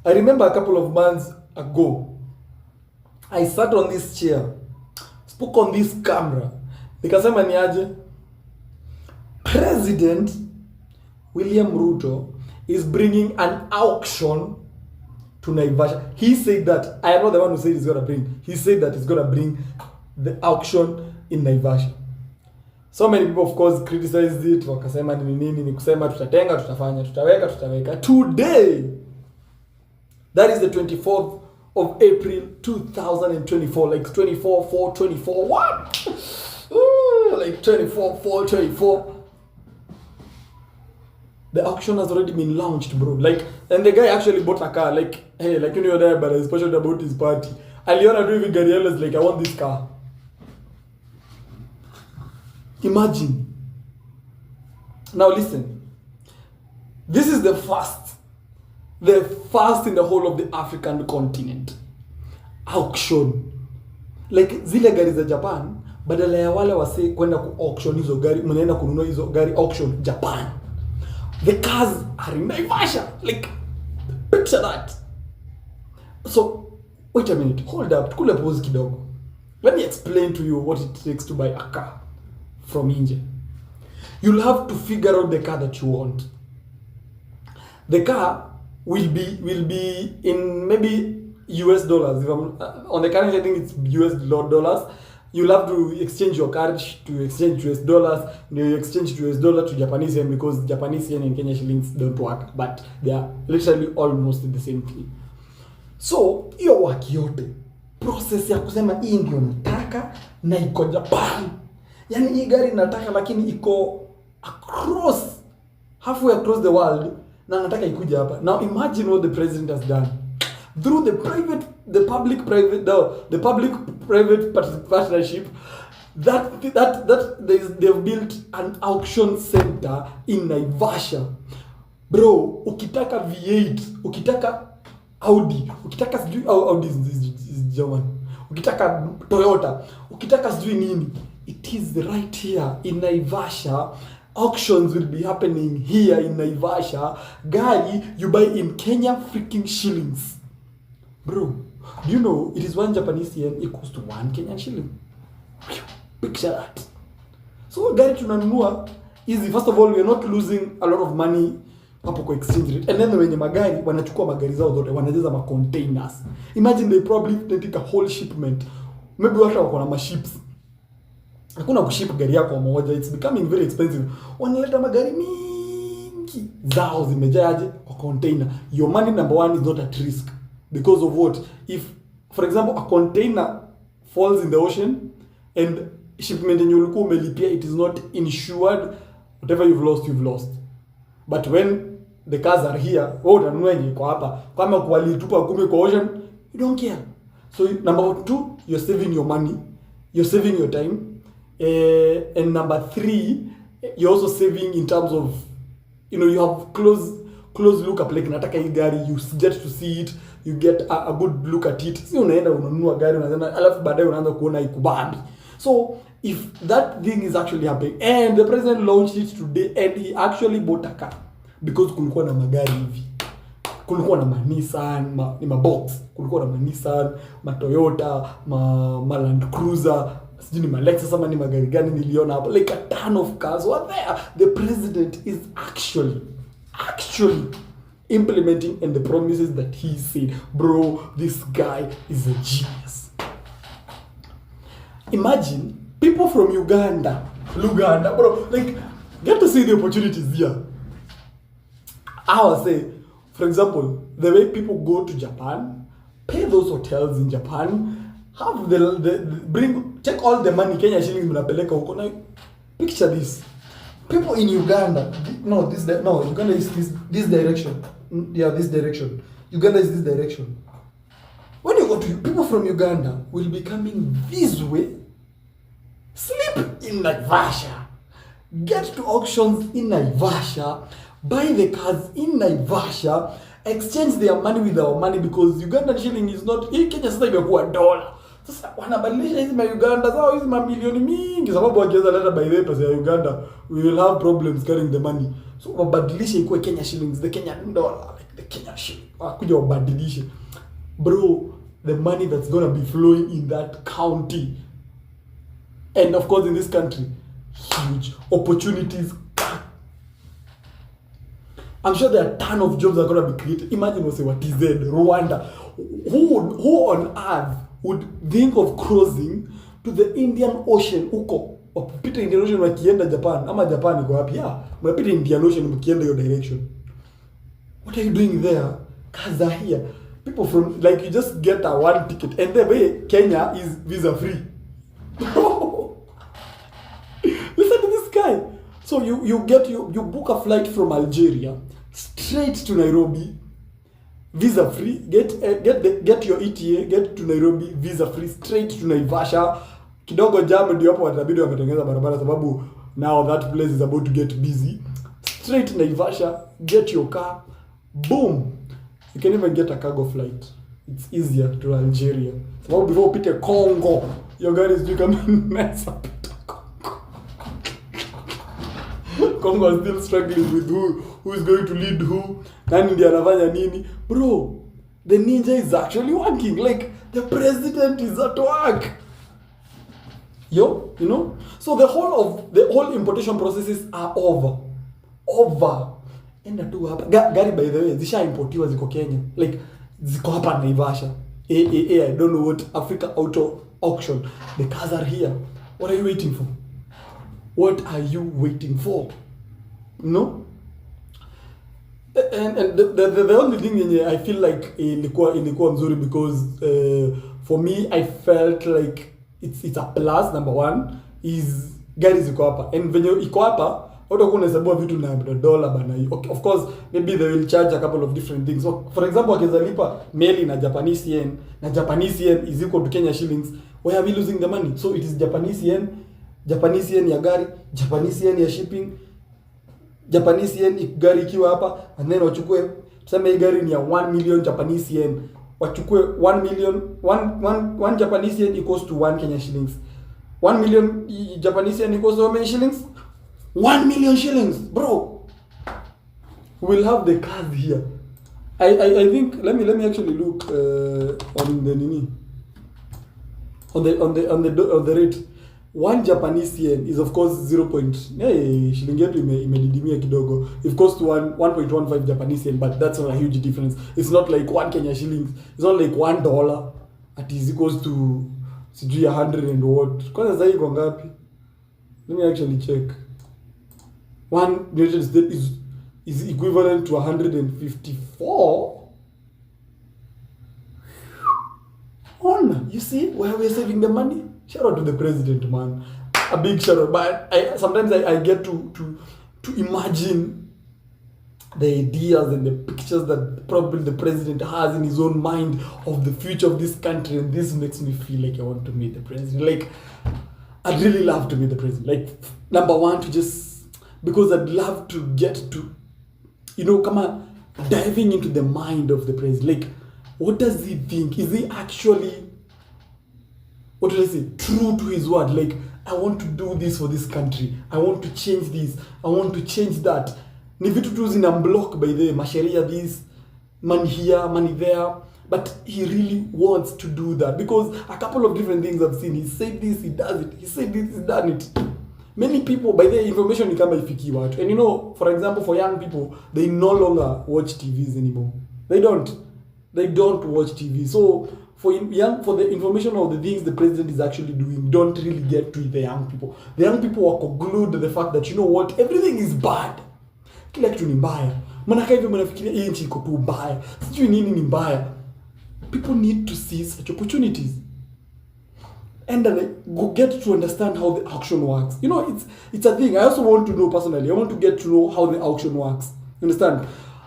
I remember a couple of months ago, I sat on this chair, spoke on this camera, nikasema ni aje, President William Ruto is bringing an auction to Naivasha. He said that, I am not the one who said he's going to bring, he said that he's going to bring the auction in Naivasha. So many people of course criticized it, wakasema ni nini, ni kusema tutatenga, tutafanya, tutaweka. Today, that is the 24th of April 2024, like 24/4/24, what? Ooh, like 24/4/24. The auction has already been launched, bro. Like, and the guy actually bought a car. Like, hey, like, you know, there, but he's passionate about his party. Aliona driving Gariella is like, I want this car. Imagine. Now listen. This is the first in the whole of the African continent auction. Like, zile gari za Japan, badala ya wale wase kwenda ku auction hizo gari, mnaenda kununua hizo gari auction Japan. The cars are in Naivasha. Like, picture that. So, wait a minute. Hold up. Kule pause kidogo. Let me explain to you what it takes to buy a car from India. You'll have to figure out the car that you want. The car will be in maybe US dollars. If I'm, on the currency, I think it's US dollars. You'll have to exchange your card to exchange US dollars. You exchange US dollar to Japanese yen because Japanese yen and Kenya shillings don't work, but they are literally almost the same thing. So, hiyo waki yote, process ya kusema hii ndio nataka na iko Japan. Yani hii gari nataka lakini iko halfway across the world na nataka ikuja hapa. Now imagine what the president has done. Through the public private partnership, that they've built an auction center in Naivasha. Bro, ukitaka V8, ukitaka Audi, ukitaka sijui Audi is German, ukitaka Toyota, ukitaka sijui nini, it is right here in Naivasha. Auctions will be happening here in Naivasha. Gari you buy in Kenya freaking shillings. Bro, do you know it is 1 Japanese yen equals to 1 Kenyan shilling? Picture that. So gari tunanunua easy. First of all, we are not losing a lot of money hapo kwa exchange rate. And then wenye magari wanachukua magari zao zote wanajaza ma containers. Imagine they probably take a whole shipment. Maybe watu wako na maships. Hakuna kuship gari yako moja, it's becoming very expensive. Wanaleta magari mingi zao zimejaje kwa container. Your money number one is not at risk. Because of what? If, for example, a container falls in the ocean and shipment in ulikuwa umelipia, it is not insured, whatever you've lost. But when the cars are here, wewe utanunua yenye kwa hapa. Kama kualitupa 10 kwa ocean, you don't care. So number 2, you're saving your money, you're saving your time. And number 3, you're also saving in terms of, you know, you have close look up, like nataka hii gari, you get to see it, you get a good look at it. Si unaenda unanunua gari unasema alafu baadaye unaanza kuona ikubambi. So if that thing is actually happening, and the president launched it today, and he actually bought a car because kulikuwa na magari hivi, kulikuwa na Nissan, ni mabox, kulikuwa na Nissan, Toyota, Land Cruiser, sijui ni Lexus ama ni magari gani niliona hapo, like a ton of cars were there. The president is actually implementing and the promises that he said. Bro, this guy is a genius. Imagine people from Uganda, bro, like, get to see the opportunities here. I would say, for example, the way people go to Japan, pay those hotels in Japan, have check all the money Kenya shillings mnapeleka huko. Now, picture this. People in Uganda, Uganda is this direction. Yeah, this direction. Uganda is this direction. When you go to, people from Uganda will be coming this way, sleep in Naivasha, get to auctions in Naivasha, buy the cars in Naivasha, exchange their money with our money, because Ugandan shilling is not, hii Kenya sasa imekuwa dollar. Sasa wanabadilisha hizi Uganda zao hizi mamilioni mingi, sababu wakiweza leta by the pesa ya Uganda, we will have problems carrying the money. So wabadilisha ikuwe Kenya shillings, the Kenyan dollar. the Kenya shilling. Kuja wabadilishe. Bro, the money that's gonna be flowing in that county, and of course in this country, huge opportunities. I'm sure there are a ton of jobs that are gonna be created. Imagine we say what TZ, Rwanda. Who on earth would think of crossing to the Indian Ocean huko? Wapita Indian Ocean wakienda Japan, ama Japan iko wapi? Yeah, mnapita Indian Ocean mkienda your direction. What are you doing there? Kaza here. People from, like, you just get a one ticket, and the way Kenya is visa free. Listen to this guy. So you book a flight from Algeria straight to Nairobi, visa free. Get your ETA, get to Nairobi, visa free, straight to Naivasha. Kidogo jam ndio hapo watabidi wametengeneza barabara sababu now that place is about to get busy. Straight Naivasha, get your car, boom. You can even get a cargo flight. It's easier to Algeria. So before upite Congo, your gari is coming nice up. Congo is still struggling with who is going to lead who. Nani ndiye anafanya nini? Bro, the ninja is actually working. Like, the president is at work. You know? So the whole importation processes are over. Enda tu hapa. Gari, by the way, zisha importiwa ziko Kenya. Like, ziko hapa Naivasha. I don't know what, Africa Auto Auction. The cars are here. What are you waiting for? What are you waiting for? No? And the only thing I feel like ilikuwa mzuri because for me I felt like it's a plus. Number one is gari ziko hapa, and venye iko hapa utakuwa unahesabu vitu na dollar bana. Of course maybe they will charge a couple of different things. So for example, wakizalipa meli na Japanese yen, na Japanese yen is equal to Kenya shillings, why are we losing the money? So it is Japanese yen ya gari, Japanese yen ya shipping, Japanese yen gari ikiwa hapa, and then wachukue, tuseme hii gari ni ya 1 million Japanese yen, wachukue 1 million, 1 Japanese yen equals to 1 Kenya shillings. 1 million Japanese yen equals to how many shillings? 1 million shillings, bro. We'll have the cars here. I think let me actually look on the rate. 1 Japanese yen is of course 0. Shilingi yetu imedidimia kidogo. It costs 1.15 Japanese yen, but that's not a huge difference. It's not like 1 Kenya shillings. It's not like $1 at is equals to sijui 100 and what. Kwanza sasa iko ngapi? Let me actually check. 1 United States is equivalent to 154. You see where we're saving the money? Shout out to the president, man. A big shout out. But sometimes I get to imagine the ideas and the pictures that probably the president has in his own mind of the future of this country, and this makes me feel like I want to meet the president. Like, I'd really love to meet the president. Like, number one, because I'd love to get to, come on, diving into the mind of the president. Like, what does he think? Is he actually, true to his word? Like, I want to do this for this country. I want to change this. I want to change that. Ni vitu tu zinamblock by the masheria, this, money here, money there. But he really wants to do that. Because a couple of different things I've seen. He said this, he does it. He said this, he's done it. Many people, by the information, ni kama ifiki watu. And for example, for young people, they no longer watch TVs anymore. They don't watch TV. So for the information of the things the president is actually doing, don't really get to the young people. The young people are glued to the fact that everything is bad. Kila kitu ni mbaya. Manaka hivyo mnafikiria hii nchi iko tu mbaya. Sijui nini ni mbaya. People need to see such opportunities. And then get to understand how the auction works. It's a thing. I also want to know personally. I want to get to know how the auction works. You understand?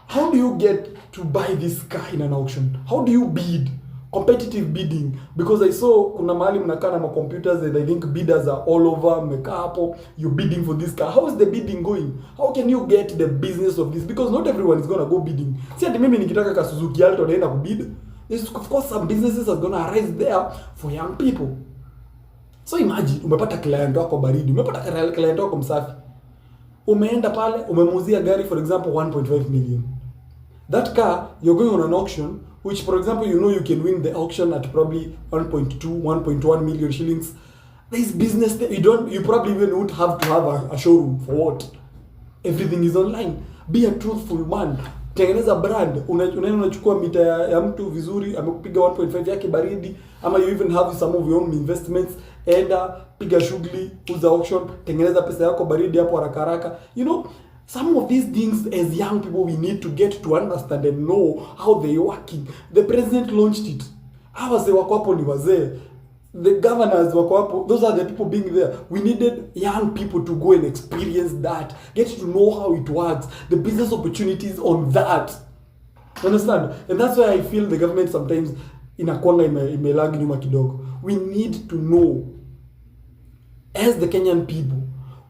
How do you get to buy this car in an auction? How do you bid? Competitive bidding. Because I saw kuna mahali mnakaa na computers and I think bidders are all over. Mmekaa hapo, you're bidding for this car. How is the bidding going? How can you get the business of this? Because not everyone is going to go bidding. Si ati mimi nikitaka ka Suzuki Alto naenda kubid. There's of course some businesses are going to arise there for young people. So imagine, umepata client wako baridi, umepata client wako msafi. Umeenda pale, umemuuzia gari for example 1.5 million. That car, you're going on an auction, which, for example, you know you can win the auction at probably 1.2, 1.1 million shillings. There's business there. You probably even would have to have a showroom. For what? Everything is online. Be a truthful man. Tengeneza brand. Unaenda unachukua mita ya mtu vizuri, amekupiga 1.5 yake baridi, ama you even have some of your own investments. Enda piga shughuli, uza auction, tengeneza pesa yako baridi hapo haraka haraka. You know, some of these things as young people we need to get to understand and know how they working. The president launched it. Hawa wazee wako hapo ni wazee. The governors wako hapo, those are the people being there. We needed young people to go and experience that, get to know how it works, the business opportunities on that. Understand? And that's why I feel the government sometimes inakwanga imelag nyuma kidogo. We need to know, as the Kenyan people,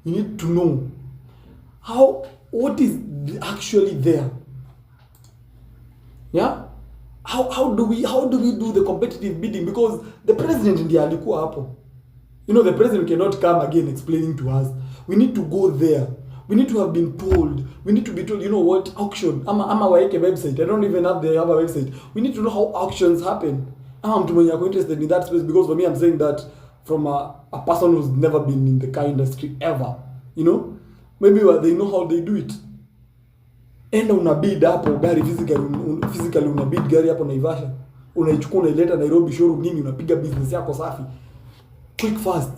we need to know what is actually there. Yeah? How do we do the competitive bidding? Because the president ndiye alikuwa hapo. You know, the president cannot come again explaining to us. We need to go there. We need to have been told. We need to be told, you know what, auction. Ama waeke website. I don't even have a website. We need to know how auctions happen. I'm interested in that space, because for me, I'm saying that from a person who's never been in the car industry ever. You know? Maybe they know how they do it. Enda unabid hapo gari physically unabid gari hapo Naivasha. Unaichukua unaileta Nairobi showroom nini, unapiga business yako safi. Quick fast.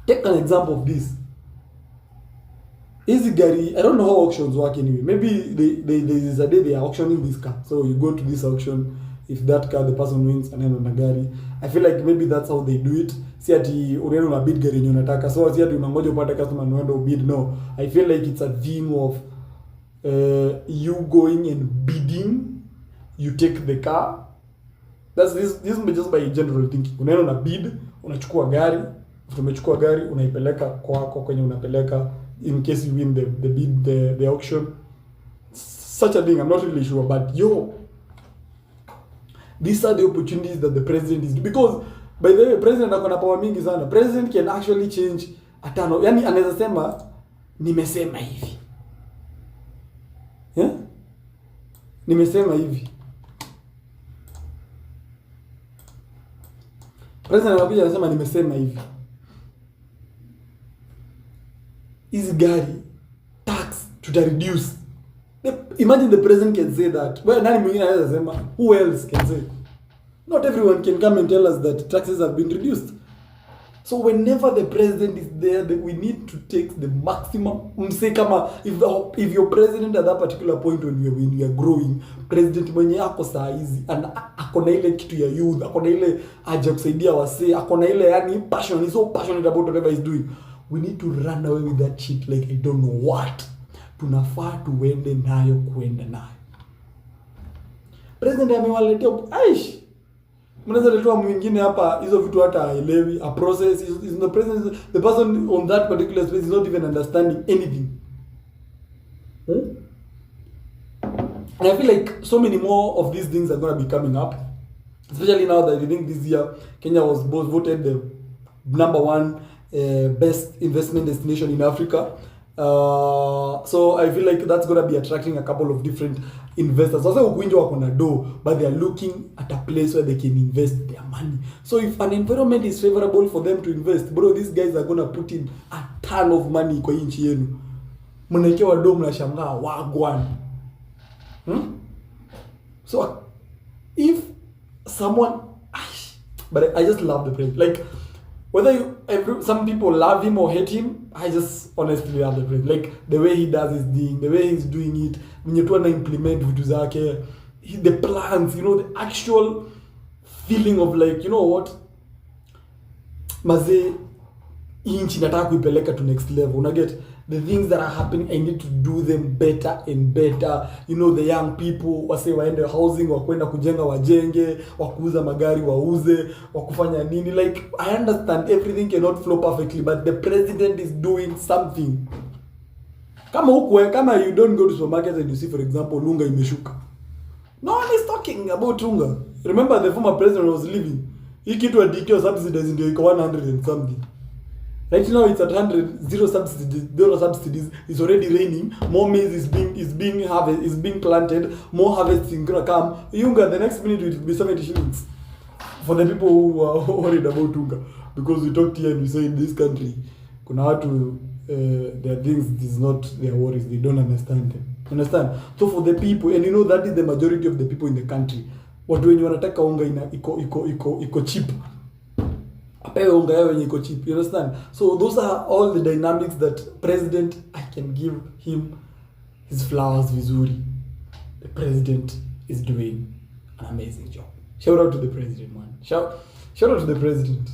Take an example of this. Easy gari, I don't know how auctions work anyway. Maybe there's a day they are auctioning this car. So you go to this auction, if that car the person wins and then on gari. I feel like maybe that's how they do it. Si ati unaenda unabid gari yenye unataka. So si ati unangoja upate customer na uende ubid. No. I feel like it's a theme of you going and bidding, you take the car. That's this is just by general thinking. Unaenda una bid, unachukua gari, umechukua gari, unaipeleka kwako kwenye unapeleka in case you win the bid, the auction. Such a thing, I'm not really sure, but these are the opportunities that the president is, because by the way, president akona power mingi sana. President can actually change atano. Yani anaweza sema nimesema hivi. Yeah? Nimesema hivi. President anakuja anasema nimesema hivi. Hizi gari tax tuta reduce. Imagine the president can say that. Well, nani mwingine anaweza sema? Who else can say? Not everyone can come and tell us that taxes have been reduced. So whenever the president is there, we need to take the maximum. Mse kama if your president at that particular point when you are growing, president mwenye ako saa hizi akona ile kitu ya youth, akona ile haja kusaidia wasee, akona ile yani passion, is so passionate about whatever he's doing. We need to run away with that shit like I don't know what. Tunafaa tuende nayo kuenda nayo. President amewaletea aish. Mnaweza letua mwingine hapa hizo vitu hata haelewi. A process is in the presence, the person on that particular space is not even understanding anything. And I feel like so many more of these things are going to be coming up, especially now that I think this year Kenya was both voted the #1 best investment destination in Africa. So I feel like that's going to be attracting a couple of different investors. Also, Ukwinjo wako na do, but they are looking at a place where they can invest their money. So if an environment is favorable for them to invest, bro, these guys are going to put in a ton of money kwa nchi yenu. Mnaekewa do, mnashangaa wagwan. So if someone, but I just love the president. Like, whether some people love him or hate him, I just honestly love the president. Like the way he does his thing, the way he's doing it, when you try to implement vitu zake, the plans, you know, the actual feeling of like, you know what, maze inchi nataka kuipeleka to next level. Una get the things that are happening, I need to do them better and better. You know, the young people wase waende housing, wakwenda kujenga wajenge, wakuuza magari wauze, wakufanya nini. Like, I understand everything cannot flow perfectly, but the president is doing something. Kama you don't go to supermarkets and you see, for example, unga imeshuka. No one is talking about unga. Remember the former president was leaving. Hii kitu adikio subsidies ndio iko 100 and something. Right now it's at 100, zero subsidies. It's already raining. More maize is being planted. More harvesting gonna come. Unga, the next minute it will be 70 shillings. For the people who are worried about Unga, because we talked here and we say in this country, kuna watu their things is not their worries. They don't understand them. Understand? So for the people, and you know that is the majority of the people in the country. Watu wenye wanataka unga iko cheap. Apewe unga yao yenye iko cheap. You understand? So those are all the dynamics that president, I can give him his flowers vizuri. The president is doing an amazing job. Shout out to the president, man. Shout out to the president.